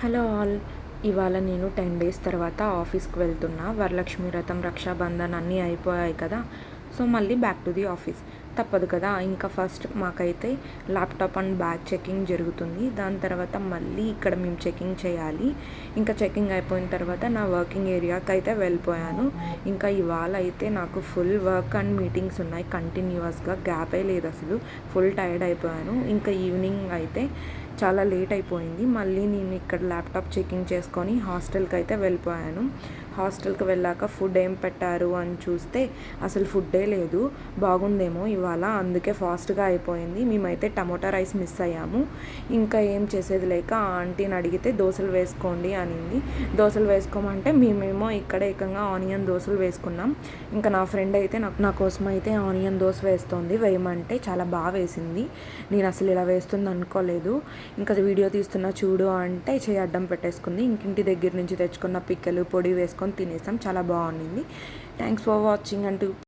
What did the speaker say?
Hello all. ఇవాళ నేను 10 days తర్వాత ఆఫీస్కి వెళ్తున్నా. వరలక్ష్మి వ్రతం, రక్షాబంధన్ అన్నీ అయిపోయాయి కదా. సో మళ్ళీ బ్యాక్ టు ది ఆఫీస్. తప్పదు కదా. ఇంకా ఫస్ట్ మాకైతే ల్యాప్టాప్ అండ్ బ్యాగ్ చెకింగ్ జరుగుతుంది. దాని తర్వాత మళ్ళీ ఇక్కడ మేము చెకింగ్ చేయాలి. ఇంకా చెకింగ్ అయిపోయిన తర్వాత నా వర్కింగ్ ఏరియాకి అయితే వెళ్ళిపోయాను. ఇంకా ఇవాళ అయితే నాకు ఫుల్ వర్క్ అండ్ మీటింగ్స్ ఉన్నాయి. కంటిన్యూస్గా గ్యాపే లేదు అసలు. ఫుల్ టైర్డ్ అయిపోయాను. ఇంకా ఈవినింగ్ అయితే చాలా లేట్ అయిపోయింది. మళ్ళీ నేను ఇక్కడ ల్యాప్టాప్ చెకింగ్ చేసుకొని హాస్టల్కి అయితే వెళ్ళిపోయాను. హాస్టల్కి వెళ్ళాక ఫుడ్ ఏం పెట్టారు అని చూస్తే అసలు ఫుడ్డే లేదు. బాగుందేమో ఇవాళ, అందుకే ఫాస్ట్గా అయిపోయింది. మేమైతే టమోటా రైస్ మిస్ అయ్యాము. ఇంకా ఏం చేసేది లేక ఆంటీని అడిగితే దోశలు వేసుకోండి అనింది. దోశలు వేసుకోమంటే మేమేమో ఇక్కడ ఏకంగా ఆనియన్ దోశలు వేసుకున్నాం. ఇంకా నా ఫ్రెండ్ అయితే నా కోసం అయితే ఆనియన్ దోశ వేస్తోంది. వేయమంటే చాలా బాగా వేసింది. నేను అసలు ఇలా వేస్తుంది అనుకోలేదు. ఇంకా వీడియో తీస్తున్నా చూడు అంటే చేయి అడ్డం పెట్టేసుకుంది. ఇంటి దగ్గర నుంచి తెచ్చుకున్న పిక్కలు పొడి వేసుకొని తినేసాం. చాలా బాగుండింది. థ్యాంక్స్ ఫర్ వాచింగ్ అంటూ